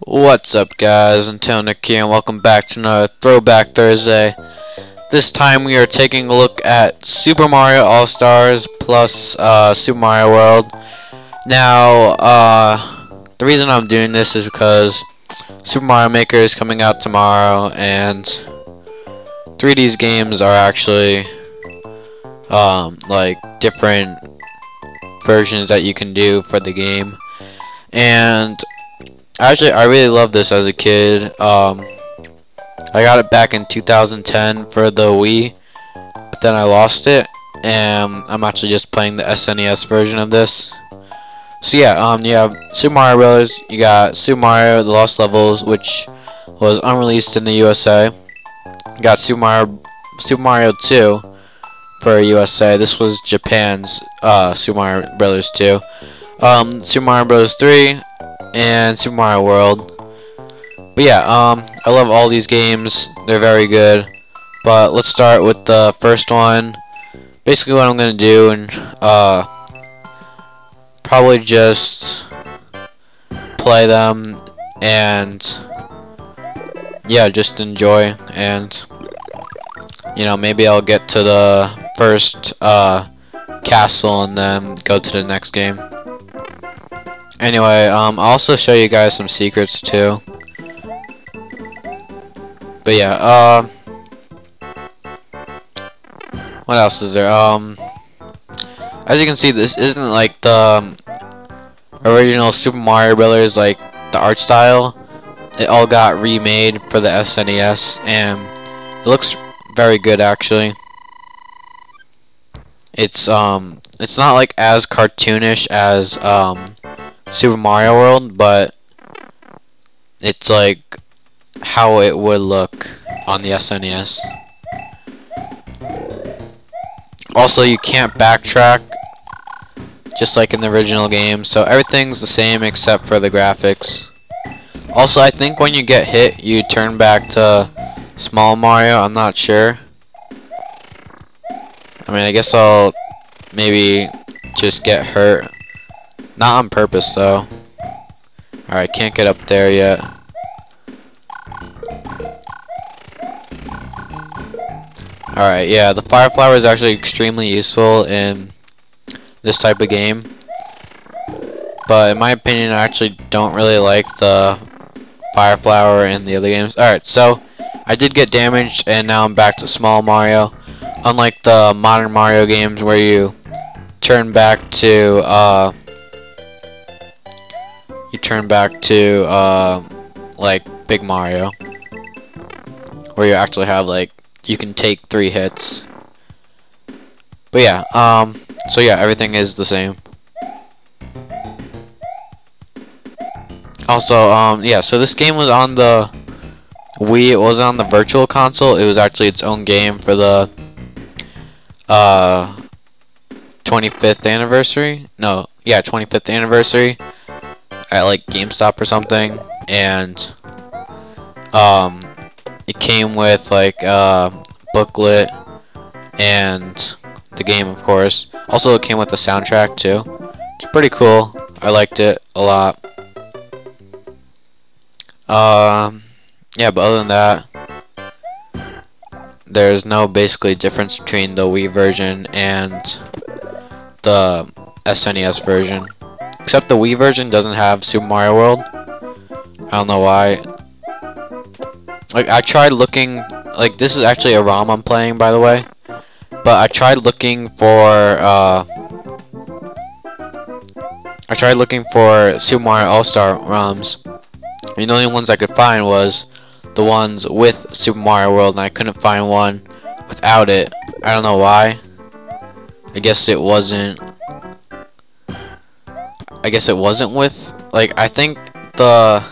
What's up, guys? I'm Nick here, and welcome back to another Throwback Thursday. This time we are taking a look at Super Mario All-Stars plus Super Mario World. Now, the reason I'm doing this is because Super Mario Maker is coming out tomorrow, and 3D's games are actually like different versions that you can do for the game. And actually, I really loved this as a kid. I got it back in 2010 for the Wii, but then I lost it, and I'm actually just playing the SNES version of this. So yeah, you have Super Mario Bros. You got Super Mario: The Lost Levels, which was unreleased in the USA. You got Super Mario 2 for USA. This was Japan's Super Mario Bros. 2. Super Mario Bros. 3 and Super Mario World. But yeah, I love all these games. They're very good. But let's start with the first one. Basically what I'm going to do, and probably just play them and yeah, just enjoy, and you know, maybe I'll get to the first castle and then go to the next game. Anyway, I'll also show you guys some secrets too. But yeah, what else is there? As you can see, this isn't like the original Super Mario Brothers, like the art style. It all got remade for the SNES, and it looks very good actually. It's not like as cartoonish as Super Mario World, but it's like how it would look on the SNES. Also, you can't backtrack just like in the original game, so everything's the same except for the graphics. Also, I think when you get hit, you turn back to Small Mario. I'm not sure. I mean, I guess I'll maybe just get hurt. Not on purpose, though. Alright, can't get up there yet. Alright, yeah, the fire flower is actually extremely useful in this type of game. But in my opinion, I actually don't really like the fire flower in the other games. Alright, so I did get damaged, and now I'm back to Small Mario. Unlike the modern Mario games where you turn back to like Big Mario, where you actually have like you can take 3 hits. But yeah, so yeah, everything is the same. Also, yeah, so this game was on the Wii. It wasn't on the Virtual Console. It was actually its own game for the 25th anniversary. No, yeah, 25th anniversary at like GameStop or something, and it came with like a booklet and the game, of course. Also, it came with the soundtrack too. It's pretty cool. I liked it a lot. Yeah, but other than that, there's no basically difference between the Wii version and the SNES version. Except the Wii version doesn't have Super Mario World. I don't know why. Like, I tried looking, like, this is actually a ROM I'm playing, by the way. But I tried looking for Super Mario All-Star ROMs. And the only ones I could find was the ones with Super Mario World, and I couldn't find one without it. I don't know why. I guess it wasn't with, like, I think the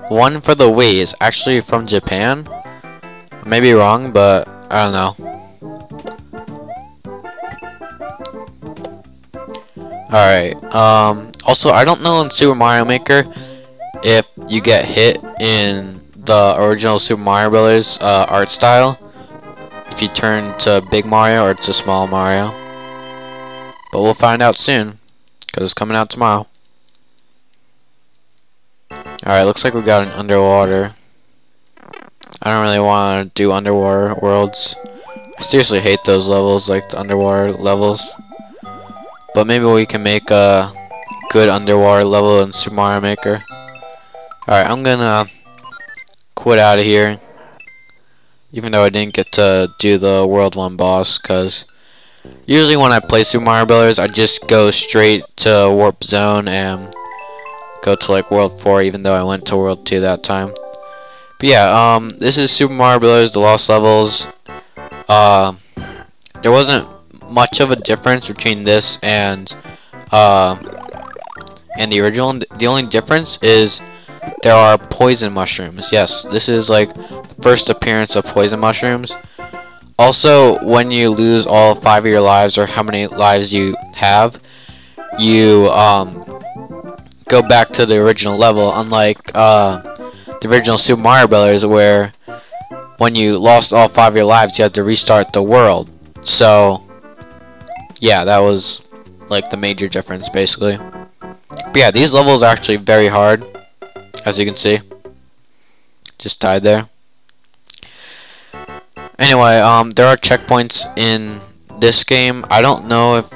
one for the Wii is actually from Japan. I may be wrong, but I don't know. Alright, also, I don't know in Super Mario Maker if you get hit in the original Super Mario Brothers art style if you turn to Big Mario or to Small Mario. But we'll find out soon, because it's coming out tomorrow. Alright, looks like we got an underwater. I don't really want to do underwater worlds. I seriously hate those levels, like the underwater levels. But maybe we can make a good underwater level in Super Mario Maker. Alright, I'm gonna quit out of here. Even though I didn't get to do the World 1 boss, because usually when I play Super Mario Bros. I just go straight to Warp Zone and go to like World 4, even though I went to World 2 that time. But yeah, this is Super Mario Bros. The Lost Levels. There wasn't much of a difference between this and the original. The only difference is there are poison mushrooms. Yes, this is like the first appearance of poison mushrooms. Also, when you lose all 5 of your lives, or how many lives you have, you go back to the original level, unlike the original Super Mario Bros. Where when you lost all 5 of your lives, you had to restart the world. So yeah, that was like the major difference basically. But yeah, these levels are actually very hard, as you can see. Just died there. Anyway, there are checkpoints in this game. I don't know if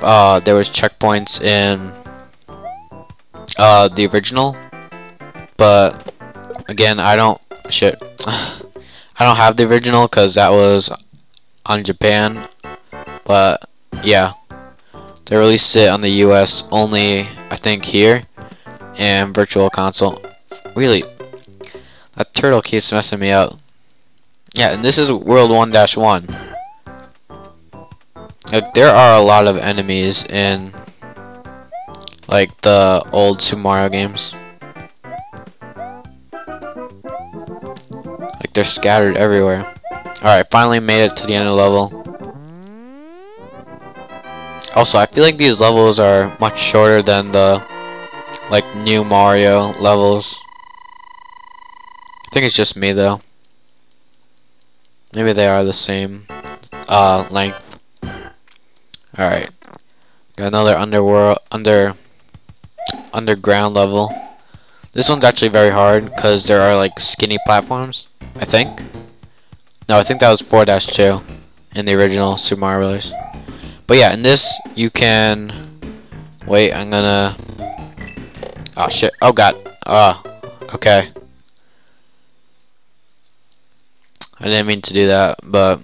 there was checkpoints in the original, but again, I don't have the original because that was on Japan. But yeah, they released it on the US only, I think, here and Virtual Console. Really, that turtle keeps messing me up. Yeah, and this is World 1-1. Like, there are a lot of enemies in like the old Super Mario games. Like, they're scattered everywhere. Alright, finally made it to the end of the level. Also, I feel like these levels are much shorter than the like new Mario levels. I think it's just me though. Maybe they are the same length. Alright. Got another underground level. This one's actually very hard because there are like skinny platforms, I think. No, I think that was 4-2 in the original Super Mario Bros. But yeah, in this you can wait, I'm gonna oh shit. Oh god. Okay. I didn't mean to do that, but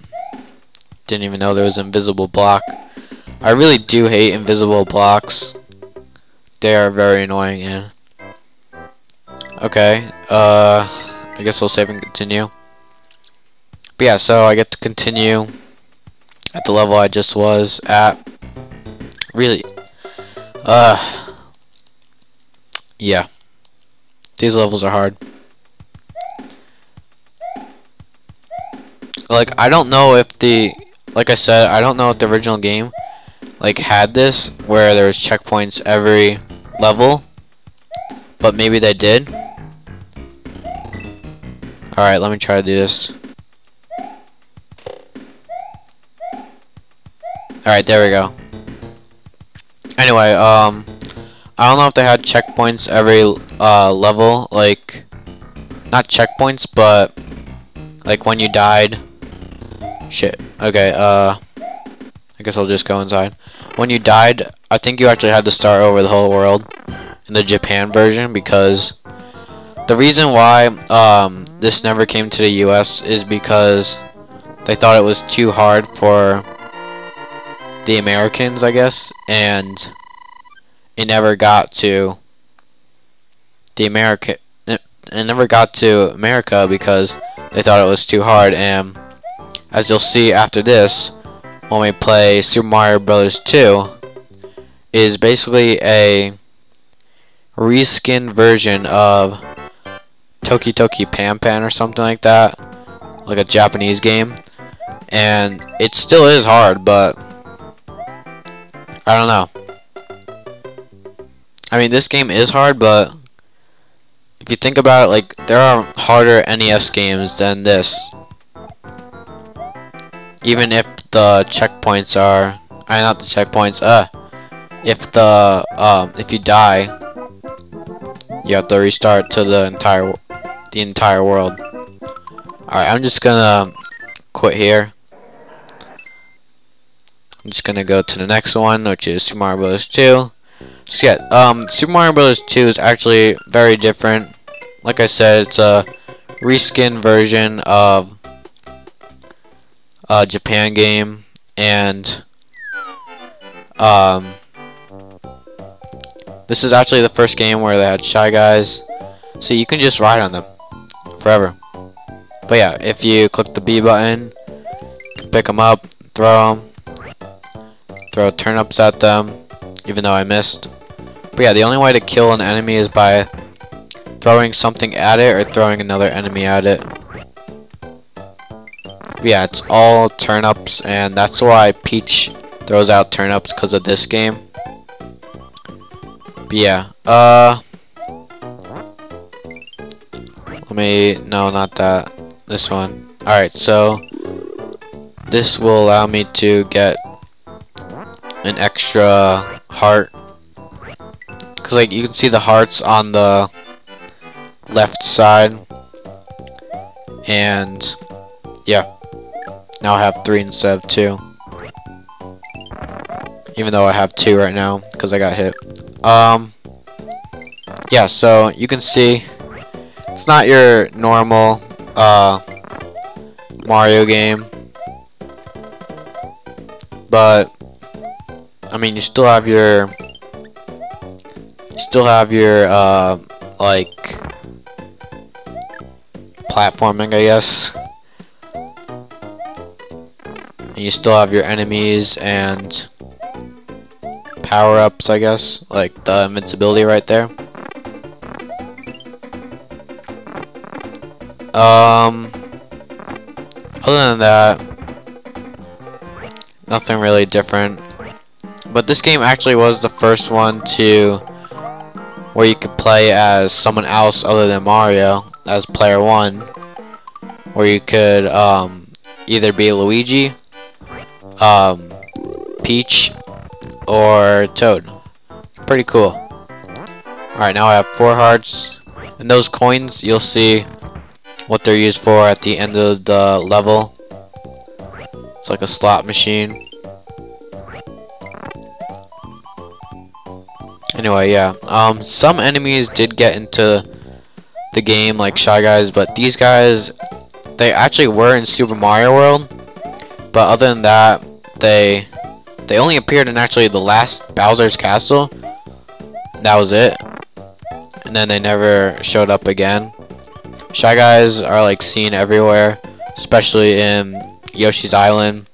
didn't even know there was an invisible block. I really do hate invisible blocks. They are very annoying. And okay, I guess we'll save and continue. But yeah, so I get to continue at the level I just was at. Really, yeah, these levels are hard. Like, I don't know if like I said, I don't know if the original game like had this where there was checkpoints every level, but maybe they did. Alright, let me try to do this. Alright, there we go. Anyway, I don't know if they had checkpoints every level, like, not checkpoints, but like when you died. Shit. Okay, I guess I'll just go inside. When you died, I think you actually had to start over the whole world in the Japan version, because the reason why this never came to the US is because they thought it was too hard for the Americans, I guess, and it never got to the America because they thought it was too hard. And as you'll see after this, when we play Super Mario Bros. 2, is basically a reskin version of Toki Toki Pan Pan or something like that, like a Japanese game, and it still is hard, but I don't know. I mean, this game is hard, but if you think about it, like, there are harder NES games than this. Even if the checkpoints are, not the checkpoints, if you die, you have to restart to the entire world. Alright, I'm just gonna quit here. I'm just gonna go to the next one, which is Super Mario Bros. 2. So yeah, Super Mario Bros. 2 is actually very different. Like I said, it's a reskin version of a Japan game, and this is actually the first game where they had Shy Guys, so you can just ride on them forever. But yeah, if you click the B button, you can pick them up, throw turnips at them, even though I missed. But yeah, the only way to kill an enemy is by throwing something at it or throwing another enemy at it. But yeah, it's all turnips, and that's why Peach throws out turnips, because of this game. But yeah, no, not that. This one. Alright, so this will allow me to get an extra heart. Because, like, you can see the hearts on the left side. And, yeah. Now I have 3 instead of 2. Even though I have 2 right now, because I got hit. Yeah, so you can see it's not your normal Mario game, but I mean, you still have your like platforming, I guess, and you still have your enemies and power-ups, I guess, like the invincibility right there. Other than that, nothing really different. But this game actually was the first one where you could play as someone else other than Mario, as player 1, where you could either be Luigi, Peach, or Toad. Pretty cool. Alright, now I have 4 hearts. And those coins, you'll see what they're used for at the end of the level. It's like a slot machine. Anyway, yeah. Some enemies did get into the game, like Shy Guys, but these guys, they actually were in Super Mario World. But other than that, they only appeared in actually the last Bowser's Castle. That was it. And then they never showed up again. Shy Guys are like seen everywhere, especially in Yoshis Island.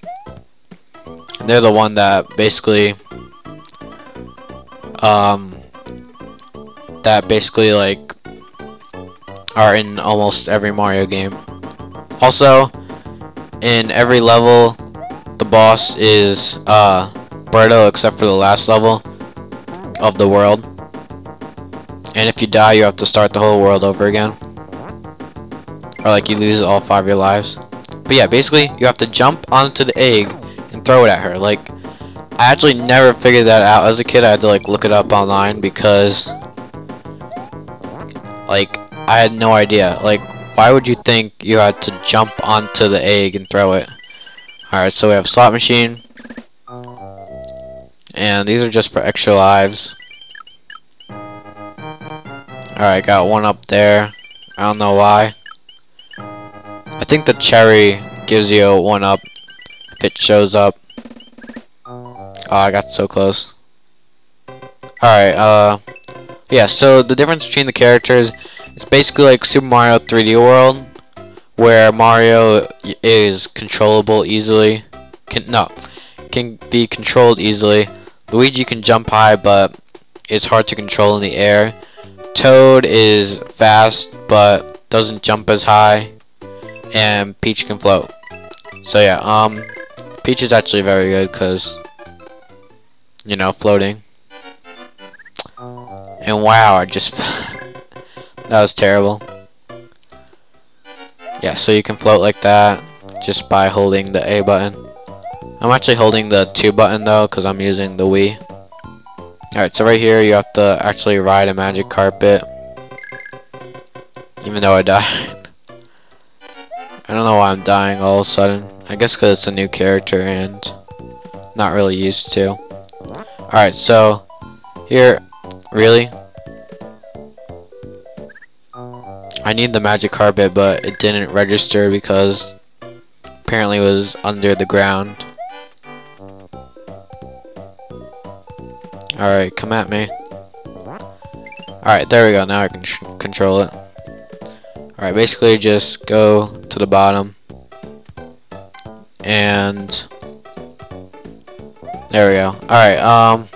And they're the one that basically like are in almost every Mario game. Also, in every level, the boss is Birdo, except for the last level of the world. And if you die, you have to start the whole world over again. Or like you lose all 5 of your lives. But yeah, basically you have to jump onto the egg and throw it at her. Like, I actually never figured that out as a kid. I had to like look it up online because like I had no idea. Like, why would you think you had to jump onto the egg and throw it? Alright, so we have slot machine. And these are just for extra lives. Alright, got one up there. I don't know why. I think the cherry gives you one up if it shows up. Oh, I got so close. Alright, yeah, so the difference between the characters, it's basically like Super Mario 3D World, where Mario is controllable easily. Can be controlled easily. Luigi can jump high, but it's hard to control in the air. Toad is fast, but doesn't jump as high. And Peach can float. So yeah, Peach is actually very good because, you know, floating. And wow, I just that was terrible. Yeah, so you can float like that just by holding the A button. I'm actually holding the 2 button though because I'm using the Wii. Alright, so right here you have to actually ride a magic carpet. even though I died. I don't know why I'm dying all of a sudden. I guess because it's a new character and not really used to. Alright, so here, really? I need the magic carpet, but it didn't register because apparently it was under the ground. Alright, come at me. Alright, there we go. Now I can control it. Alright, basically just go to the bottom. And there we go. Alright,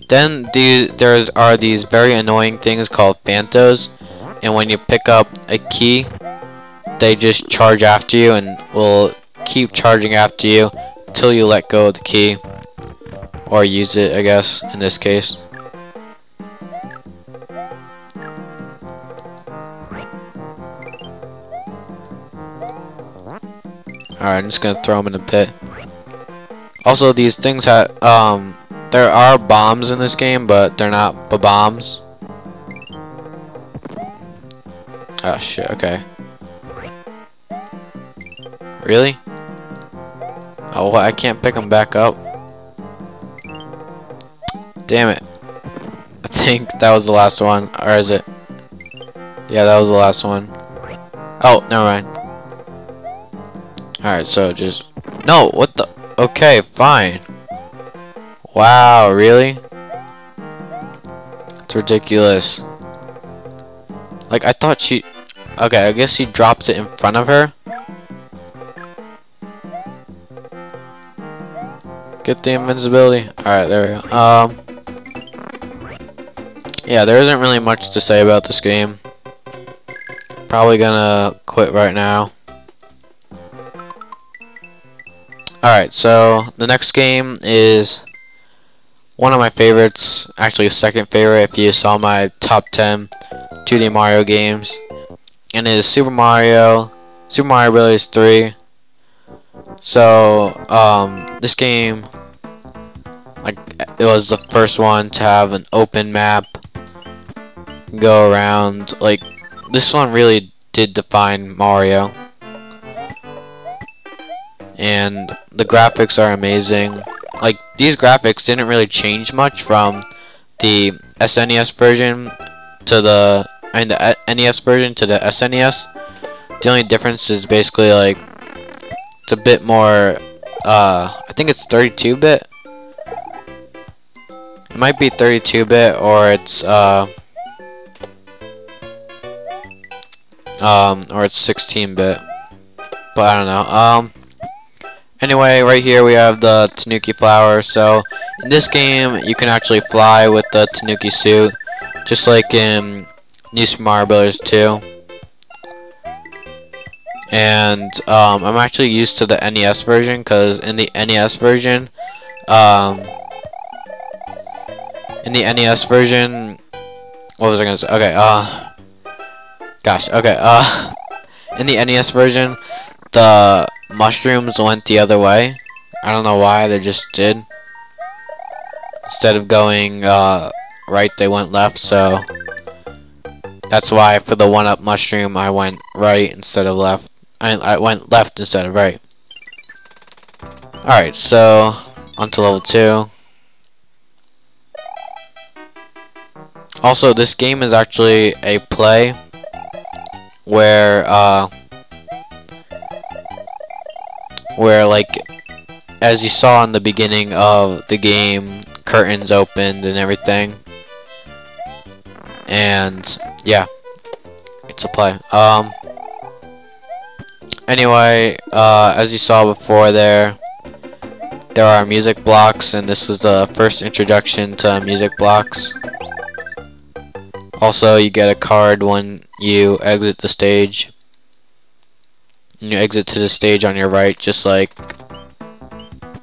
then there are these very annoying things called Phantos. And when you pick up a key, they just charge after you and will keep charging after you until you let go of the key. Or use it, I guess, in this case. Alright, I'm just gonna throw them in the pit. Also, these things have, there are bombs in this game, but they're not bombs. Oh shit, okay. Really? Oh, I can't pick them back up. Damn it. I think that was the last one. Or is it? Yeah, that was the last one. Oh, never mind. Alright, so just... No, what the... Okay, fine. Wow, really? It's ridiculous. Like, I thought she... Okay, I guess she drops it in front of her. Get the invincibility. Alright, there we go. Yeah, there isn't really much to say about this game. Probably gonna quit right now. Alright, so the next game is one of my favorites. Actually, second favorite if you saw my top 10 2D Mario games. And it is Super Mario Bros. 3. So, this game, like, it was the first one to have an open map. Go around, like, this one really did define Mario. And the graphics are amazing. Like, these graphics didn't really change much from the SNES version to the NES version to the SNES. The only difference is basically, like, it's a bit more, I think it's 32-bit. It might be 32-bit, or it's, or it's 16-bit. But I don't know. Anyway, right here we have the Tanuki flower. So in this game, you can actually fly with the Tanuki suit, just like in New Super Mario Bros. 2. And I'm actually used to the NES version, because in the NES version, what was I gonna say? Okay, gosh, okay, in the NES version, the mushrooms went the other way. I don't know why, they just did. Instead of going right, they went left, so that's why for the 1-up mushroom I went right instead of left. I went left instead of right. Alright, so on to level 2. Also, this game is actually a play where like, as you saw in the beginning of the game, curtains opened and everything. And yeah, it's a play. Anyway, as you saw before there are music blocks, and this was the first introduction to music blocks. Also, you get a card when you exit the stage. And you exit to the stage on your right, just like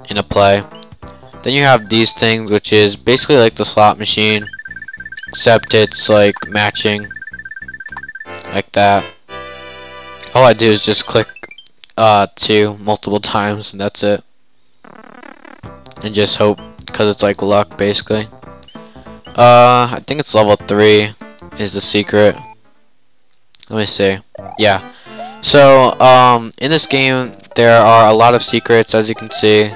in a play. Then you have these things, which is basically like the slot machine, except it's like matching, like that. All I do is just click 2 multiple times, and that's it. And just hope, because it's like luck, basically. I think it's level 3 is the secret. Let me see. Yeah. So, in this game, there are a lot of secrets, as you can see.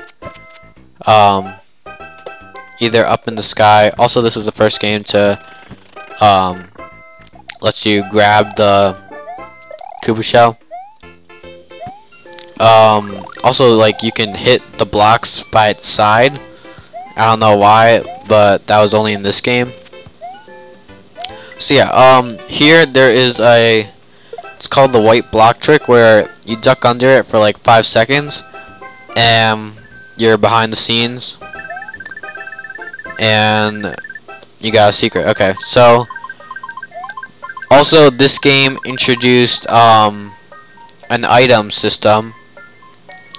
Um, either up in the sky. Also, this is the first game to, let you grab the Koopa shell. Also, like, you can hit the blocks by its side. I don't know why, but that was only in this game. So yeah, here there is it's called the white block trick, where you duck under it for like 5 seconds, and you're behind the scenes, and you got a secret. Okay, so also this game introduced an item system,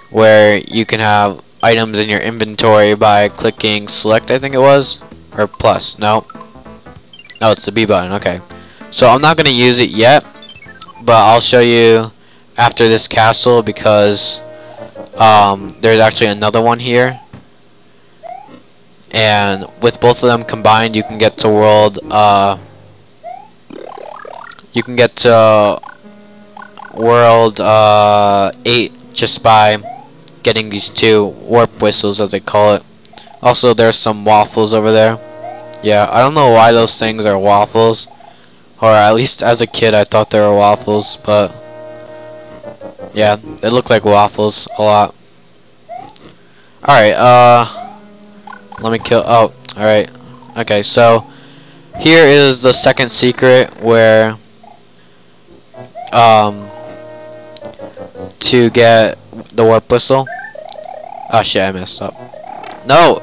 where you can have items in your inventory by clicking select, I think it was, or plus. No, it's the B button. Okay, so I'm not gonna use it yet, but I'll show you after this castle, because there's actually another one here, and with both of them combined, you can get to world 8 just by getting these 2 warp whistles, as they call it. Also, there's some waffles over there. Yeah, I don't know why those things are waffles, or at least as a kid I thought they were waffles, but yeah, they look like waffles a lot. Alright, let me kill, oh, alright. Okay, so here is the second secret, where to get the warp whistle. Oh shit, I messed up. No!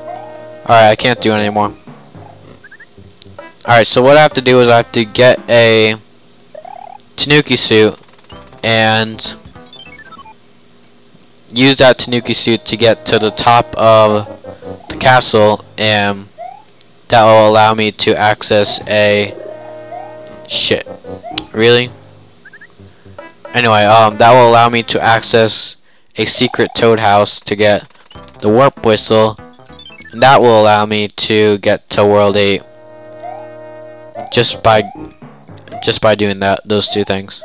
Alright, I can't do it anymore. Alright, so what I have to do is I have to get a Tanuki suit and use that Tanuki suit to get to the top of the castle, and that will allow me to access a shit. Really? Anyway, that will allow me to access a secret toad house to get the warp whistle, and that will allow me to get to world 8 just by doing those 2 things.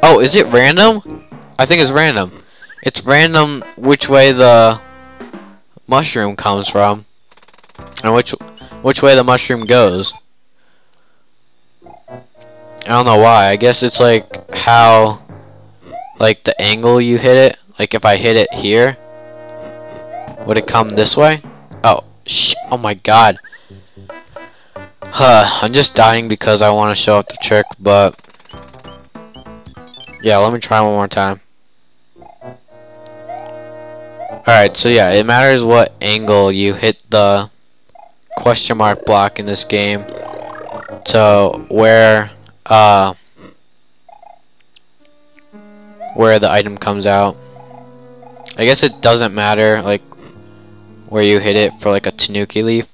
Oh, is it random? I think it's random. It's random which way the mushroom comes from, and which way the mushroom goes. I don't know why. I guess it's like how, like, the angle you hit it. Like, if I hit it here, would it come this way? Oh, oh my god. I'm just dying because I want to show up the trick, but yeah, let me try one more time. Alright, so yeah, it matters what angle you hit the question mark block in this game to where the item comes out. I guess it doesn't matter, like, where you hit it for like a Tanuki leaf.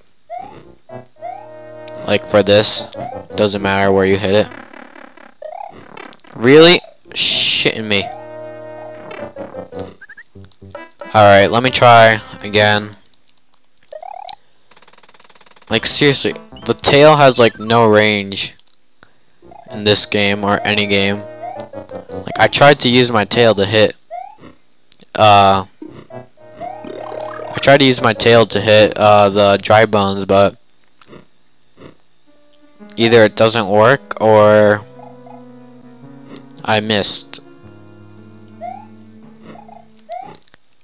Like for this, doesn't matter where you hit it. Really? Shitting me. Alright, let me try again. Like, seriously, the tail has like no range in this game or any game. Like, I tried to use my tail to hit the dry bones, but either it doesn't work or I missed.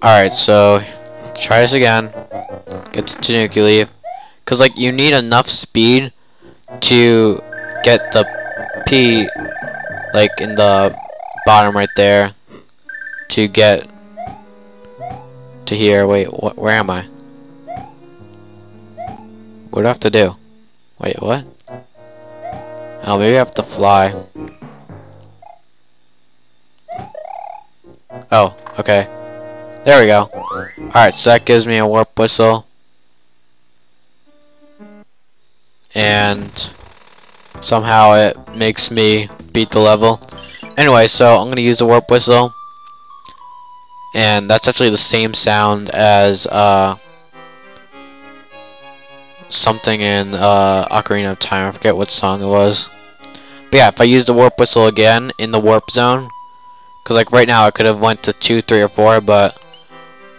Alright, so try this again. Get the Tanuki leaf. Cause like you need enough speed to get the P like in the bottom right there to get to here. Wait, where am I? What do I have to do? Wait, what? Oh, maybe I have to fly. Oh, okay. There we go. Alright, so that gives me a warp whistle. And somehow it makes me beat the level. Anyway, so I'm going to use the warp whistle. And that's actually the same sound as something in Ocarina of Time. I forget what song it was. But yeah, if I use the warp whistle again in the warp zone, because like right now I could have went to 2, 3, or 4, but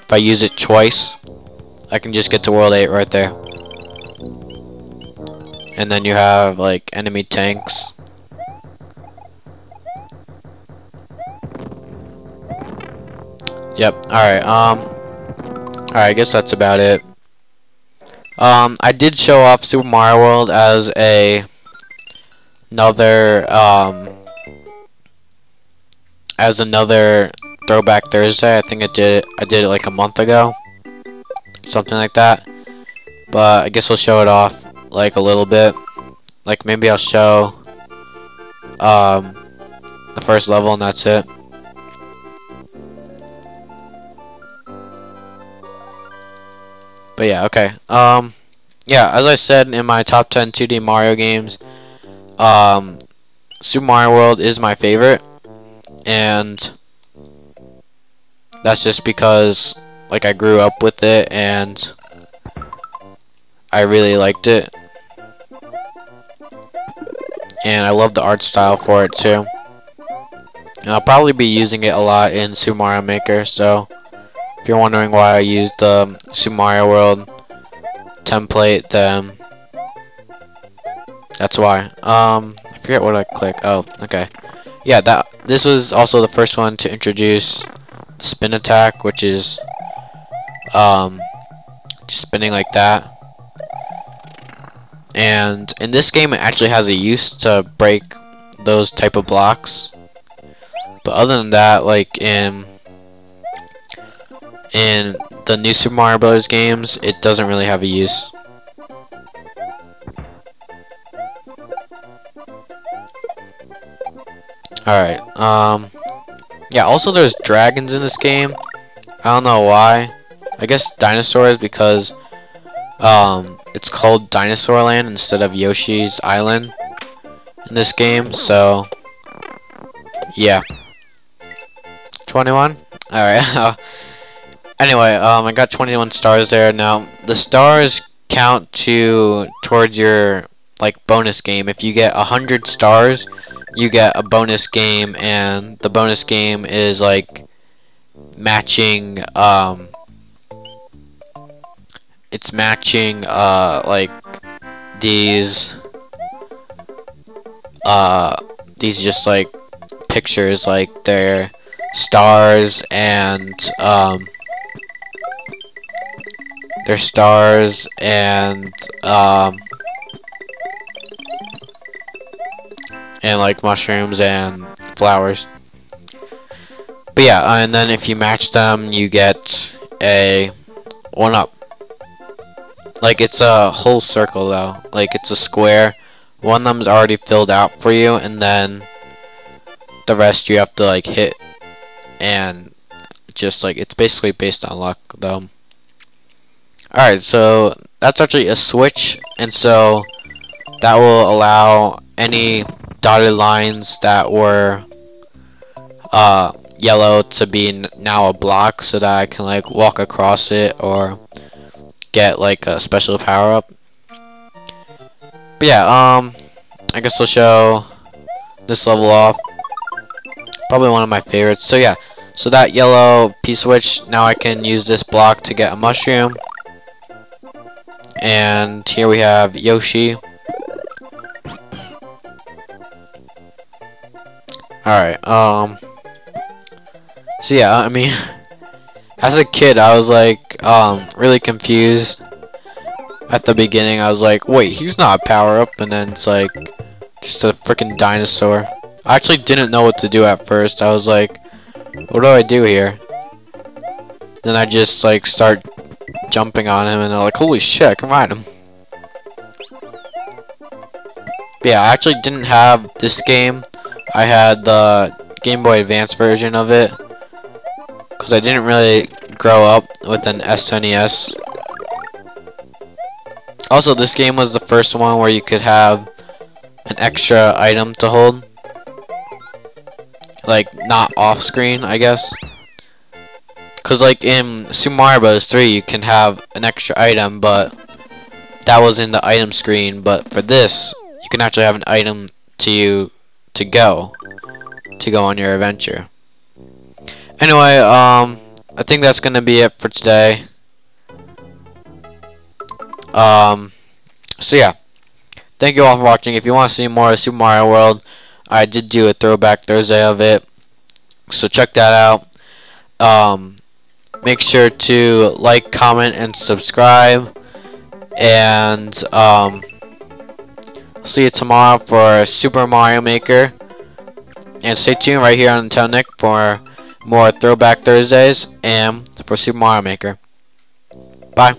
if I use it twice, I can just get to World 8 right there. And then you have like enemy tanks. Yep. Alright, alright, I guess that's about it. I did show off Super Mario World as another Throwback Thursday. I think I did it like a month ago, something like that. But I guess I'll show it off like a little bit. Like maybe I'll show the first level and that's it. But yeah, okay. Yeah, as I said in my top 10 2D Mario games, Super Mario World is my favorite, and that's just because like I grew up with it and I really liked it, and I love the art style for it too. And I'll probably be using it a lot in Super Mario Maker, so if you're wondering why I used the Super Mario World template, then that's why. I forget what I clicked. Oh, okay. Yeah, this was also the first one to introduce the spin attack, which is just spinning like that. And in this game, it actually has a use to break those type of blocks. But other than that, like in the new Super Mario Bros. Games, it doesn't really have a use. Alright, yeah, also there's dragons in this game. I don't know why. I guess dinosaurs, because it's called Dinosaur Land instead of Yoshi's Island in this game, so yeah. 21? Alright. Anyway, I got 21 stars there. Now, the stars count towards your like bonus game. If you get 100 stars, you get a bonus game, and the bonus game is like matching it's matching like these just like pictures, like they're stars and they're stars and like mushrooms and flowers. But yeah, and then if you match them, you get a 1-up. Like it's a whole circle though. Like it's a square. One of them's already filled out for you, and then the rest you have to like hit, and just like it's basically based on luck though. Alright, so that's actually a switch, and so that will allow any dotted lines that were yellow to be now a block, so that I can like walk across it or get like a special power up. But yeah, I guess I'll show this level off. Probably one of my favorites. So yeah, so that yellow P-switch, now I can use this block to get a mushroom. And here we have Yoshi. Alright, so yeah, I mean, as a kid, I was like, really confused. At the beginning, I was like, wait, he's not a power-up, and then it's like, just a freaking dinosaur. I actually didn't know what to do at first. I was like, what do I do here? Then I just, like, start jumping on him, and I'm like, holy shit, I can ride him. But yeah, I actually didn't have this game. I had the Game Boy Advance version of it, because I didn't really grow up with an SNES. Also, this game was the first one where you could have an extra item to hold. Like, not off screen, I guess. Because, like, in Super Mario Bros. 3, you can have an extra item, but that was in the item screen. But for this, you can actually have an item to to go on your adventure. Anyway, I think that's gonna be it for today. So yeah, thank you all for watching. If you want to see more of Super Mario World, I did do a Throwback Thursday of it, so check that out. Make sure to like, comment, and subscribe, and see you tomorrow for Super Mario Maker. And stay tuned right here on Tell Nick for more Throwback Thursdays and for Super Mario Maker. Bye.